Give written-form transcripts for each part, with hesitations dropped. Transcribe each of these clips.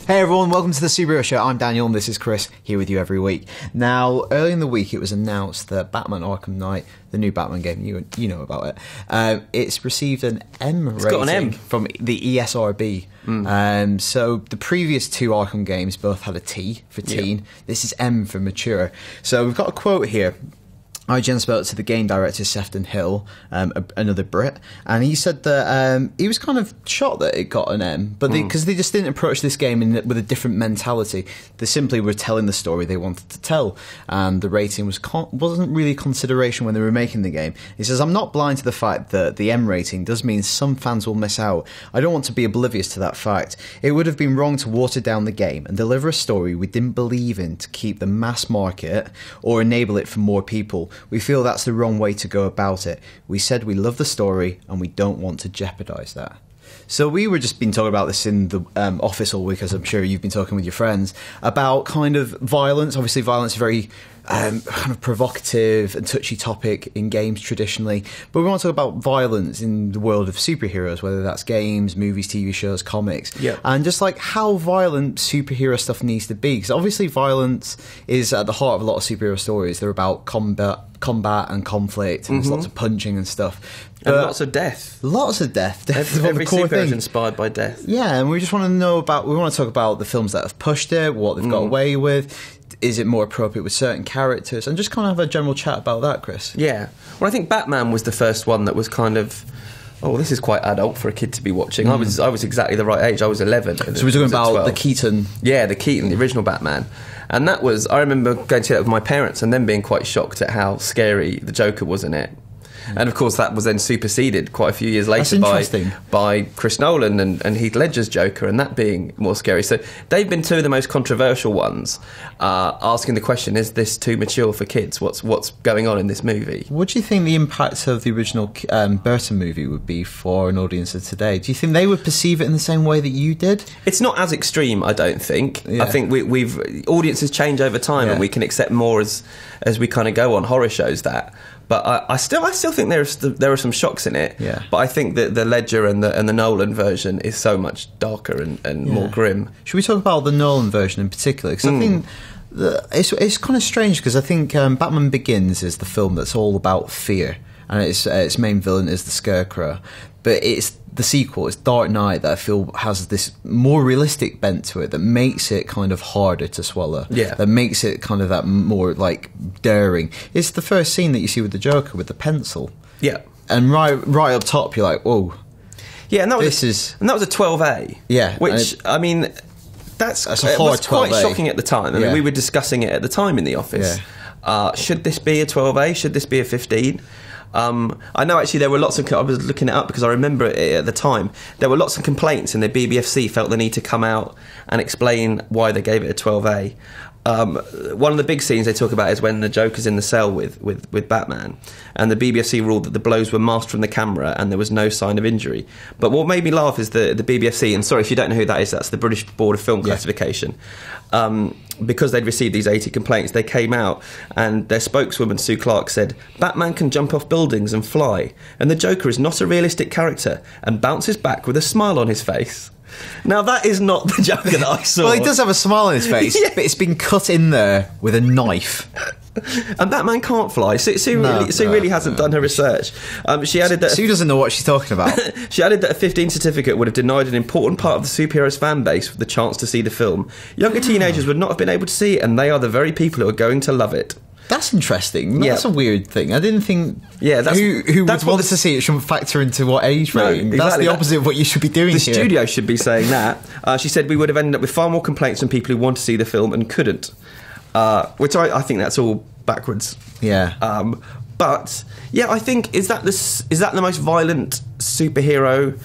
Hey everyone, welcome to the Superhero Show. I'm Daniel and this is Chris, here with you every week. Now, early in the week it was announced that Batman Arkham Knight, the new Batman game, you know about it, it's received an M rating got an M. from the ESRB. So the previous two Arkham games both had a T for teen. Yep. This is M for mature. So we've got a quote here. IGN spoke to the game director Sefton Hill, another Brit, and he said that he was kind of shocked that it got an M, but because they just didn't approach this game with a different mentality. They simply were telling the story they wanted to tell, and the rating wasn't really a consideration when they were making the game. He says, "I'm not blind to the fact that the M rating does mean some fans will miss out. I don't want to be oblivious to that fact. It would have been wrong to water down the game and deliver a story we didn't believe in to keep the mass market or enable it for more people. We feel that's the wrong way to go about it. We said we love the story and we don't want to jeopardise that." So we were just been talking about this in the office all week, as I'm sure you've been talking with your friends, about kind of violence. Obviously violence is very kind of provocative and touchy topic in games traditionally, but we want to talk about violence in the world of superheroes, whether that's games, movies, TV shows, comics, and just like how violent superhero stuff needs to be, because obviously violence is at the heart of a lot of superhero stories. They're about combat and conflict, and there's lots of punching and stuff. And lots of death. Lots of death. Every superhero is inspired by death. Yeah, and we just want to talk about the films that have pushed it, what they've got away with. Is it more appropriate with certain characters? And just kind of have a general chat about that, Chris. Yeah. Well, I think Batman was the first one that was kind of, this is quite adult for a kid to be watching. I was exactly the right age. I was 11. So we're talking about 12. The Keaton. Yeah, the Keaton, the original Batman. And that was, I remember going to see that with my parents and then being quite shocked at how scary the Joker was in it. And of course that was then superseded quite a few years later by Chris Nolan and Heath Ledger's Joker, and that being more scary. So they've been two of the most controversial ones, asking the question, is this too mature for kids? What's going on in this movie? What do you think the impact of the original Burton movie would be for an audience of today? Do you think they would perceive it in the same way that you did? It's not as extreme, I don't think. Yeah. I think we've audiences change over time, and we can accept more as we kind of go on. Horror shows that. But I still think there are some shocks in it. Yeah. But I think that the Ledger and the Nolan version is so much darker and more grim. Should we talk about the Nolan version in particular? Because I think it's kind of strange, because I think Batman Begins is the film that's all about fear, and its main villain is the Scarecrow. But it's the sequel, it's Dark Knight, that I feel has this more realistic bent to it that makes it kind of harder to swallow. Yeah. That makes it kind of that more like daring. It's the first scene that you see with the Joker with the pencil. Yeah. And right up top you're like, whoa. Yeah, and that was a 12A. Yeah. Which I mean that's a hard 12A. It was quite shocking at the time. I mean, we were discussing it at the time in the office. Yeah. Should this be a 12A? Should this be a 15? I know actually there were lots of, I was looking it up because I remember it at the time, there were lots of complaints, and the BBFC felt the need to come out and explain why they gave it a 12A. One of the big scenes they talk about is when the Joker's in the cell with Batman, and the BBFC ruled that the blows were masked from the camera and there was no sign of injury. But what made me laugh is the BBFC, and sorry if you don't know who that is, that's the British Board of Film Classification. Because they'd received these 80 complaints, they came out and their spokeswoman Sue Clark said, "Batman can jump off buildings and fly, and the Joker is not a realistic character and bounces back with a smile on his face." Now that is not the Joker that I saw. Well, he does have a smile on his face, but it's been cut in there with a knife. And Batman can't fly. Sue really hasn't done her research. She added that Sue doesn't know what she's talking about. She added that a 15 certificate would have denied an important part of the superheroes fan base the chance to see the film. Younger teenagers would not have been able to see it, and they are the very people who are going to love it. That's interesting. That's a weird thing. I didn't think who would want to see it shouldn't factor into what age rating. Exactly. That's the opposite of what you should be doing. The studio should be saying that. She said we would have ended up with far more complaints from people who want to see the film and couldn't. Which I think that's all backwards. Yeah. But yeah, I think is that the most violent superhero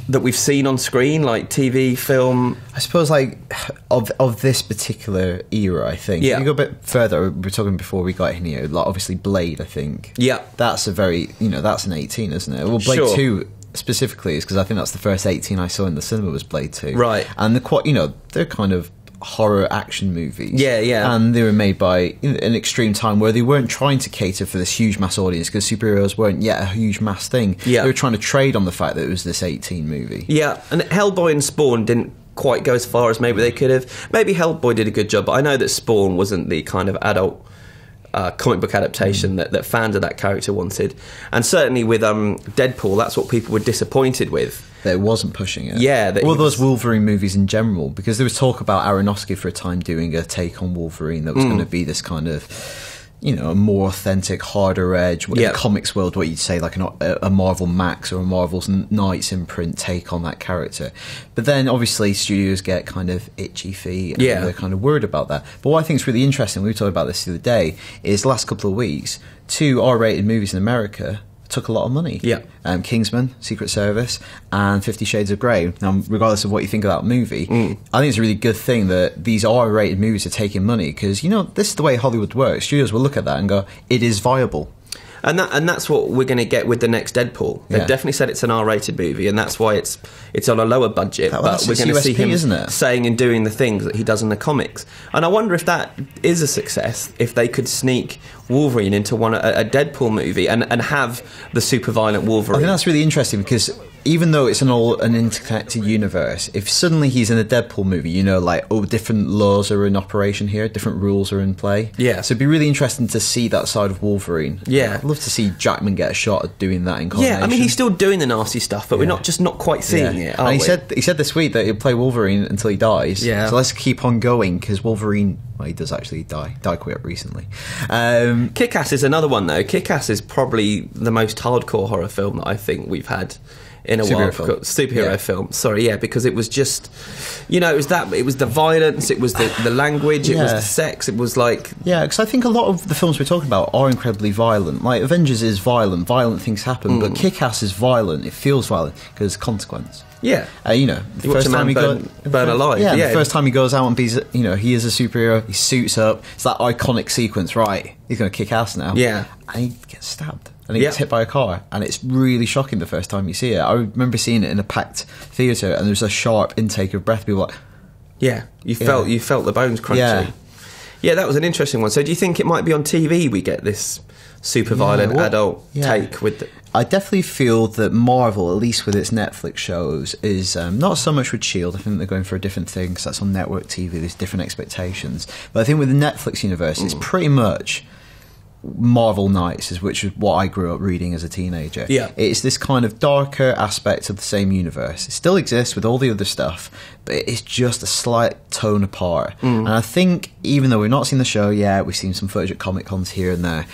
that we've seen on screen, like TV, film? I suppose, like, of this particular era, I think. Yeah. You go a bit further, we were talking before we got in here, like, obviously Blade, I think. Yeah. That's a very, that's an 18, isn't it? Well, Blade 2 specifically is because I think that's the first 18 I saw in the cinema was Blade 2. Right. And they're kind of horror action movies. Yeah, yeah. And they were made by an extreme time where they weren't trying to cater for this huge mass audience, because superheroes weren't yet a huge mass thing. Yeah. They were trying to trade on the fact that it was this 18 movie. Yeah, and Hellboy and Spawn didn't quite go as far as maybe they could have. Maybe Hellboy did a good job, but I know that Spawn wasn't the kind of adult comic book adaptation that fans of that character wanted. And certainly with Deadpool, that's what people were disappointed with. That it wasn't pushing it. Yeah. All those Wolverine movies in general, because there was talk about Aronofsky for a time doing a take on Wolverine that was going to be this kind of, you know, a more authentic, harder edge, in the comics world, what you'd say like a Marvel Max or a Marvel's Knights imprint take on that character. But then obviously studios get kind of itchy feet and they're kind of worried about that. But what I think is really interesting, we were talking about this the other day, is the last couple of weeks, 2 R-rated movies in America took a lot of money. Yeah. Kingsman, Secret Service, and 50 Shades of Grey. Now, regardless of what you think of that movie, I think it's a really good thing that these R-rated movies are taking money, because, you know, this is the way Hollywood works. Studios will look at that and go, it is viable. And that's what we're going to get with the next Deadpool. They've definitely said it's an R-rated movie, and that's why it's on a lower budget. But we're going to see him saying and doing the things that he does in the comics. And I wonder if that is a success, if they could sneak Wolverine into a Deadpool movie and have the super violent Wolverine. I think that's really interesting, because even though it's an interconnected universe, if suddenly he's in a Deadpool movie, you know, like, different laws are in operation here, different rules are in play. Yeah. So it'd be really interesting to see that side of Wolverine. Yeah. I'd love to see Jackman get a shot at doing that in combination. Yeah, I mean, he's still doing the nasty stuff, but we're not quite seeing it, are and we? He said this week that he'll play Wolverine until he dies. Yeah. So let's keep on going, because Wolverine, well, he does actually die quite recently. Kick-Ass is another one, though. Kick-Ass is probably the most hardcore horror film that I think we've had in a while. Superhero film. Sorry, because it was just, you know, it was the violence, it was the language, it was the sex, it was like... Yeah, because I think a lot of the films we're talking about are incredibly violent. Like, Avengers is violent things happen, but Kick-Ass is violent, it feels violent, because consequence. Yeah. You know, the first time he burn alive. Yeah, the first time he goes out and he is a superhero, he suits up, it's that iconic sequence, right, he's going to kick ass now. Yeah. And he gets stabbed. And he gets hit by a car, and it's really shocking the first time you see it. I remember seeing it in a packed theatre, and there was a sharp intake of breath. People were like, you felt the bones crunchy. Yeah, that was an interesting one. So, do you think it might be on TV we get this super violent adult take with? I definitely feel that Marvel, at least with its Netflix shows, is not so much with S.H.I.E.L.D. I think they're going for a different thing, because that's on network TV. There's different expectations, but I think with the Netflix universe, it's pretty much Marvel Knights, which is what I grew up reading as a teenager. Yeah. It's this kind of darker aspect of the same universe. It still exists with all the other stuff, but it's just a slight tone apart. And I think, even though we've not seen the show yet, we've seen some footage at Comic-Cons here and there,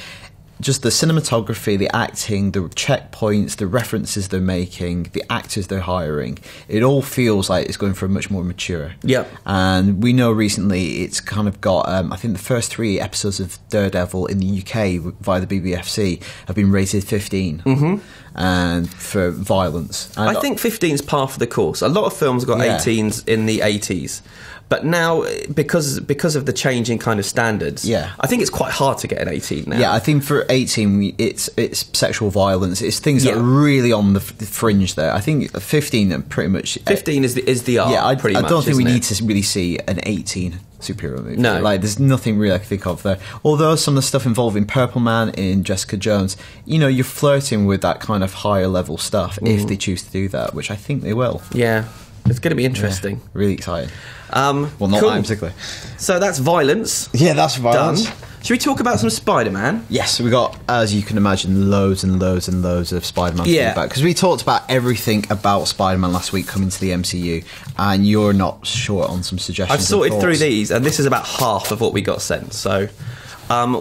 just the cinematography, the acting, the checkpoints, the references they're making, the actors they're hiring, it all feels like it's going for a much more mature. Yep. And we know recently it's kind of got, I think the first 3 episodes of Daredevil in the UK via the BBFC have been rated 15. And for violence. And I think 15 is par for the course. A lot of films got 18s in the 80s. But now, because of the changing kind of standards, I think it's quite hard to get an 18 now. Yeah, I think for 18, it's sexual violence. It's things that are really on the fringe there. I think 15 pretty much... 15 is the art, I don't think we need to really see an 18 superhero movie. No. Like, there's nothing really I can think of there. Although some of the stuff involving Purple Man in Jessica Jones, you know, you're flirting with that kind of higher level stuff if they choose to do that, which I think they will. Yeah, it's going to be interesting. Yeah, really exciting. Well, not that in particular. So that's violence. Yeah, that's violence. Done. Should we talk about some Spider-Man? Yes, we got, as you can imagine, loads and loads and loads of Spider-Man feedback, because we talked about everything about Spider-Man last week coming to the MCU, and you're not short on some suggestions. I've sorted through these, and this is about half of what we got sent. So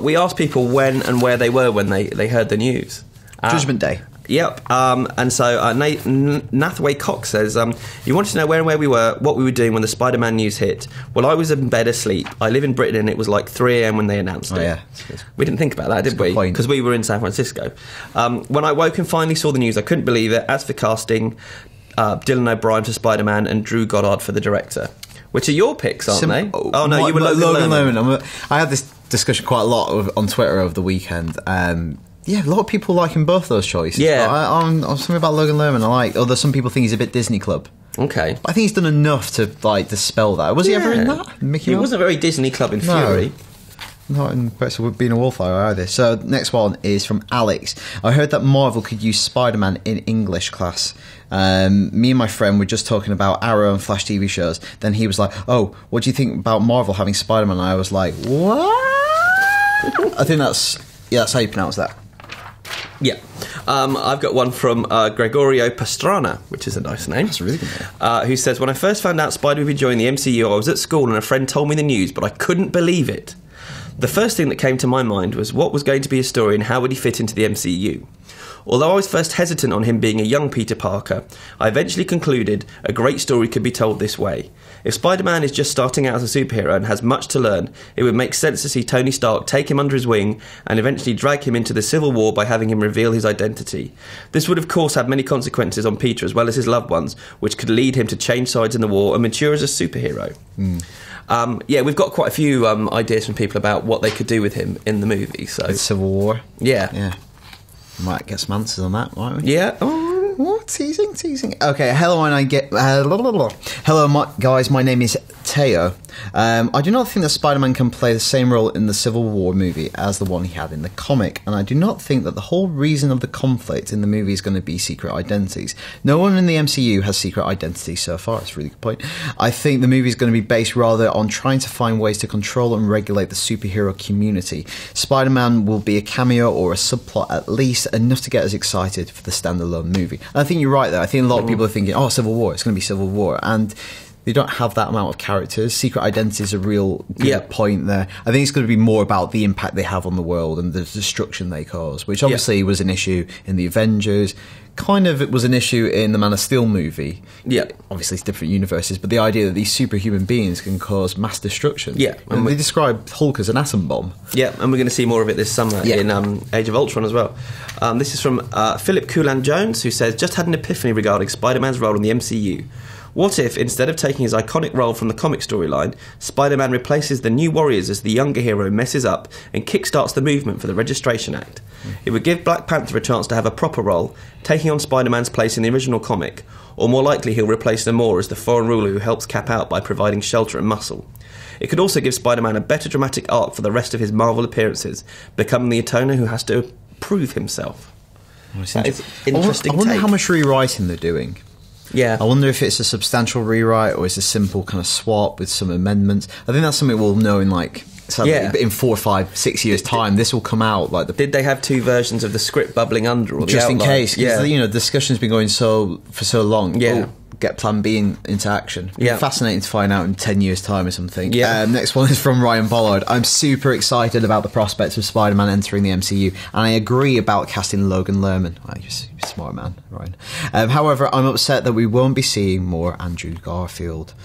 we asked people when and where they were when they heard the news. Judgment Day. Yep, and so Nathway Cox says, you wanted to know where and where we were, what we were doing when the Spider-Man news hit. Well, I was in bed asleep. I live in Britain and it was like 3 a.m. when they announced it. Yeah. We didn't think about that, did we? Because we were in San Francisco. When I woke and finally saw the news, I couldn't believe it. As for casting, Dylan O'Brien for Spider-Man and Drew Goddard for the director. Which are your picks, aren't they? Oh, no, you were Logan Lerman. I had this discussion quite a lot on Twitter over the weekend. Yeah, a lot of people liking both those choices. Yeah. I'm something about Logan Lerman I like, although some people think he's a bit Disney Club. Okay. But I think he's done enough to, like, dispel that. Was he ever in that? Mickey Mouse? He wasn't very Disney Club in Fury. not impressed with being a wallflower either. So next one is from Alex. I heard that Marvel could use Spider-Man in English class. Me and my friend were just talking about Arrow and Flash TV shows. Then he was like, "Oh, what do you think about Marvel having Spider-Man?" And I was like, "What?" I think that's how you pronounce that. Yeah. I've got one from Gregorio Pastrana, which is a nice name. That's a really good name. Who says, when I first found out Spider would be joining the MCU, I was at school and a friend told me the news, but I couldn't believe it. The first thing that came to my mind was what was going to be his story and how would he fit into the MCU. Although I was first hesitant on him being a young Peter Parker, I eventually concluded a great story could be told this way. If Spider-Man is just starting out as a superhero and has much to learn, it would make sense to see Tony Stark take him under his wing and eventually drag him into the Civil War by having him reveal his identity. This would of course have many consequences on Peter as well as his loved ones, which could lead him to change sides in the war and mature as a superhero. We've got quite a few ideas from people about what they could do with him in the movie. So the Civil War. Yeah. Might get some answers on that, might we? Yeah. What? Teasing. Okay, hello, guys, my name is Teo. I do not think that Spider-Man can play the same role in the Civil War movie as the one he had in the comic, and I do not think that the whole reason of the conflict in the movie is going to be secret identities. No one in the MCU has secret identities so far. It's a really good point. I think the movie is going to be based rather on trying to find ways to control and regulate the superhero community. Spider-Man will be a cameo or a subplot at least, enough to get us excited for the standalone movie. And I think you're right there. I think a lot of people are thinking, oh, Civil War, it's going to be Civil War, and they don't have that amount of characters. Secret identity is a real good point there. I think it's going to be more about the impact they have on the world and the destruction they cause, which obviously was an issue in the Avengers. Kind of it was an issue in the Man of Steel movie. Yeah. Obviously it's different universes, but the idea that these superhuman beings can cause mass destruction. Yeah. And they describe Hulk as an atom bomb. Yeah, and we're going to see more of it this summer in Age of Ultron as well. This is from Philip Coulan-Jones, who says, just had an epiphany regarding Spider-Man's role in the MCU. What if, instead of taking his iconic role from the comic storyline, Spider-Man replaces the New Warriors as the younger hero messes up and kickstarts the movement for the Registration Act? It would give Black Panther a chance to have a proper role, taking on Spider-Man's place in the original comic, or more likely he'll replace Namor as the foreign ruler who helps Cap out by providing shelter and muscle. It could also give Spider-Man a better dramatic arc for the rest of his Marvel appearances, becoming the Atoner who has to prove himself. That is interesting. I wonder how much rewriting they're doing. Yeah. I wonder if it's a substantial rewrite or it's a simple kind of swap with some amendments. I think that's something we'll know in in 4, 5, 6 years' time. This will come out like Did they have two versions of the script bubbling under, or just in case? Yeah, the discussion's been going for so long. Yeah. Get Plan B into action. Yeah. Fascinating to find out in 10 years' time or something. Yeah. Next one is from Ryan Bollard. I'm super excited about the prospects of Spider-Man entering the MCU, and I agree about casting Logan Lerman. Oh, you're a smart man, Ryan. However, I'm upset that we won't be seeing more Andrew Garfield.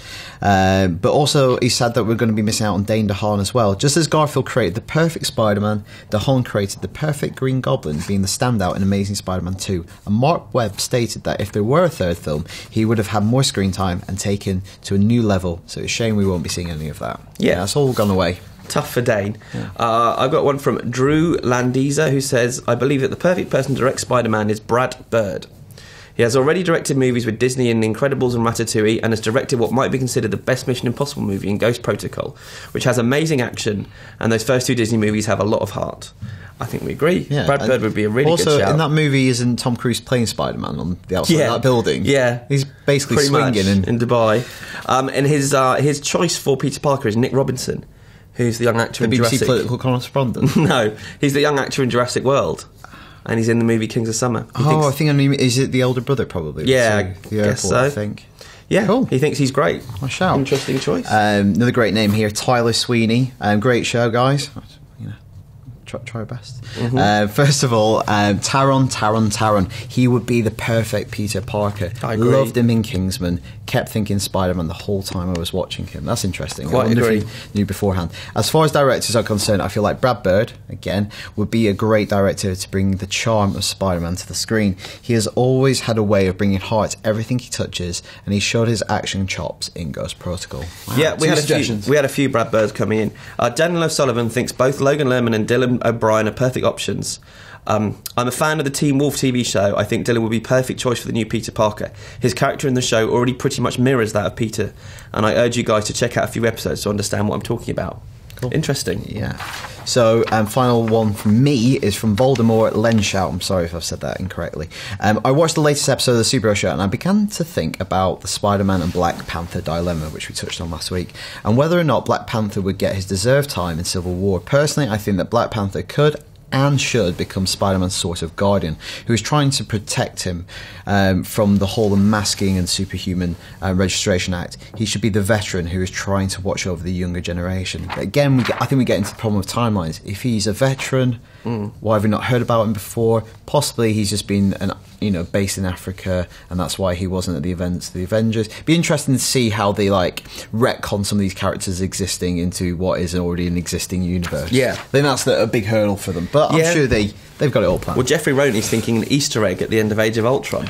But also, he said that we're going to be missing out on Dane DeHaan as well. Just as Garfield created the perfect Spider-Man, DeHaan created the perfect Green Goblin, being the standout in Amazing Spider-Man 2. And Mark Webb stated that if there were a third film, he would have had more screen time and taken to a new level. So it's a shame we won't be seeing any of that. Yeah, it's all gone away. Tough for Dane. Yeah. I've got one from Drew Landiza, who says, I believe that the perfect person to direct Spider-Man is Brad Bird. He has already directed movies with Disney in The Incredibles and Ratatouille, and has directed what might be considered the best Mission Impossible movie in Ghost Protocol, which has amazing action, and those first two Disney movies have a lot of heart. I think we agree. Yeah, Brad Bird would be a really good shout. Also, in that movie, isn't Tom Cruise playing Spider-Man on the outside of that building? Yeah. He's basically pretty swinging in Dubai. And his choice for Peter Parker is Nick Robinson, who's the young actor in Jurassic... The BBC political correspondent? No, he's the young actor in Jurassic World. And he's in the movie Kings of Summer. I think is it the older brother, probably? Yeah, I guess so. I think. Yeah, cool. He thinks he's great. I shall. Interesting choice. Another great name here, Tyler Sweeney. Great show, guys. Try your best. Mm-hmm. First of all, Taron. He would be the perfect Peter Parker. I agree. Loved him in Kingsman. Kept thinking Spider-Man the whole time I was watching him. That's interesting. Quite agree. If he knew beforehand. As far as directors are concerned, I feel like Brad Bird, again, would be a great director to bring the charm of Spider-Man to the screen. He has always had a way of bringing heart to everything he touches, and he showed his action chops in Ghost Protocol. Wow. Yeah, we had a few Brad Birds coming in. Daniel O'Sullivan thinks both Logan Lerman and Dylan O'Brien are perfect options. I'm a fan of the Teen Wolf TV show. I think Dylan would be perfect choice for the new Peter Parker. His character in the show already pretty much mirrors that of Peter, and I urge you guys to check out a few episodes to understand what I'm talking about. Cool. Interesting. Yeah. So, final one from me is from Voldemort Lenshout. I'm sorry if I've said that incorrectly. I watched the latest episode of the Superhero Show and I began to think about the Spider-Man and Black Panther dilemma, which we touched on last week, and whether or not Black Panther would get his deserved time in Civil War. Personally, I think that Black Panther could and should become Spider-Man's sort of guardian, who is trying to protect him from the whole Unmasking and Superhuman Registration Act. He should be the veteran who is trying to watch over the younger generation. Again, I think we get into the problem of timelines. If he's a veteran, why have we not heard about him before? Possibly he's just been based in Africa, and that's why he wasn't at the events of the Avengers. It'd be interesting to see how they retcon some of these characters existing into what is already an existing universe. Yeah, I think that's a big hurdle for them, but I'm sure they've got it all planned. Well, Jeffrey Roney's thinking an Easter egg at the end of Age of Ultron.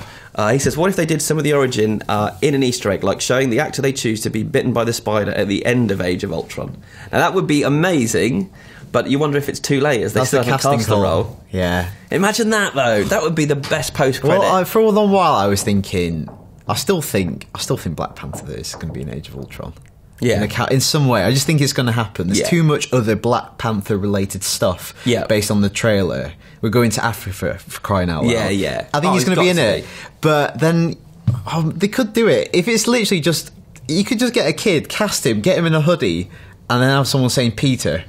He says, what if they did some of the origin in an Easter egg, like showing the actor they choose to be bitten by the spider at the end of Age of Ultron? Now that would be amazing, but you wonder if it's too late as they still haven't cast the role. Yeah. Imagine that, though. That would be the best post-credit. Well, for a long while I was thinking, I still think Black Panther is going to be in Age of Ultron. Yeah. In some way. I just think it's going to happen. There's too much other Black Panther-related stuff based on the trailer. We're going to Africa, for crying out loud. Yeah. I think he's going to be in it. But then, they could do it. If it's literally just... You could just get a kid, cast him, get him in a hoodie, and then have someone saying Peter...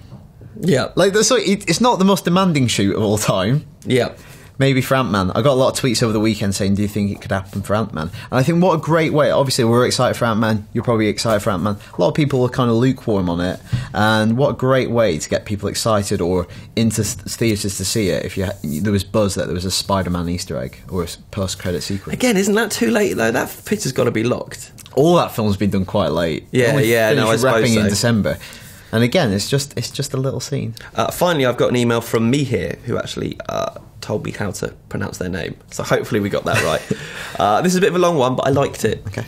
Yeah. It's not the most demanding shoot of all time. Yeah. Maybe for Ant-Man. I got a lot of tweets over the weekend saying, do you think it could happen for Ant-Man? And I think what a great way. Obviously, we're excited for Ant-Man. You're probably excited for Ant-Man. A lot of people are kind of lukewarm on it. And what a great way to get people excited or into theatres to see it. If there was buzz that there was a Spider-Man Easter egg or a post-credit sequence. Again, isn't that too late, though? That picture's got to be locked. All that film's been done quite late. Yeah. No, I suppose wrapping so. in December. And again, it's just a little scene. Finally, I've got an email from Mihir, who actually told me how to pronounce their name. So hopefully we got that right. This is a bit of a long one, but I liked it. Okay.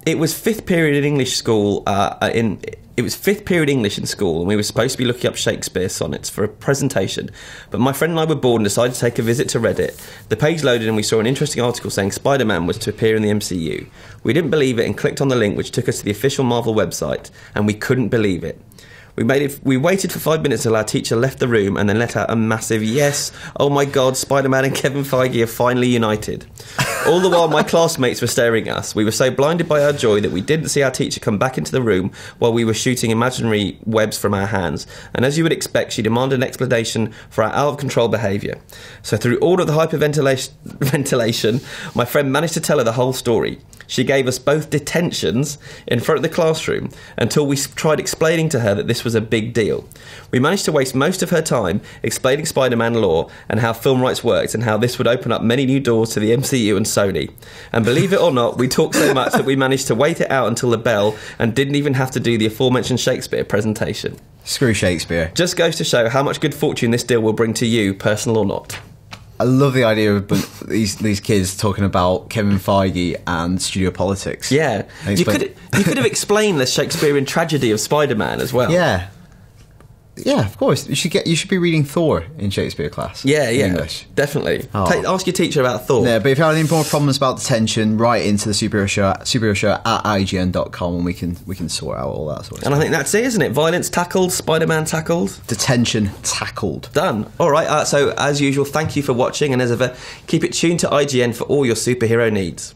It was fifth period in English school. It was fifth period English in school, and we were supposed to be looking up Shakespeare sonnets for a presentation. But my friend and I were bored and decided to take a visit to Reddit. The page loaded and we saw an interesting article saying Spider-Man was to appear in the MCU. We didn't believe it and clicked on the link, which took us to the official Marvel website, and we couldn't believe it. We waited for 5 minutes until our teacher left the room and then let out a massive yes. Oh my God, Spider-Man and Kevin Feige are finally united. All the while my classmates were staring at us. We were so blinded by our joy that we didn't see our teacher come back into the room while we were shooting imaginary webs from our hands. And as you would expect, she demanded an explanation for our out-of-control behaviour. So through all of the hyperventilation, my friend managed to tell her the whole story. She gave us both detentions in front of the classroom until we tried explaining to her that this was a big deal. We managed to waste most of her time explaining Spider-Man lore and how film rights worked and how this would open up many new doors to the MCU and Sony. And believe it or not, we talked so much that we managed to wait it out until the bell and didn't even have to do the aforementioned Shakespeare presentation. Screw Shakespeare. Just goes to show how much good fortune this deal will bring to you, personal or not. I love the idea of these kids talking about Kevin Feige and studio politics. Yeah. You could have explained the Shakespearean tragedy of Spider-Man as well. Yeah. Yeah, of course. You should be reading Thor in Shakespeare class. Yeah, in English. Definitely. Oh. Ask your teacher about Thor. Yeah, but if you have any more problems about detention, write into the Superhero Show at IGN.com and we can sort out all that sort of stuff. And I think that's it, isn't it? Violence tackled, Spider-Man tackled. Detention tackled. Done. All right, so as usual, thank you for watching, and as ever, keep it tuned to IGN for all your superhero needs.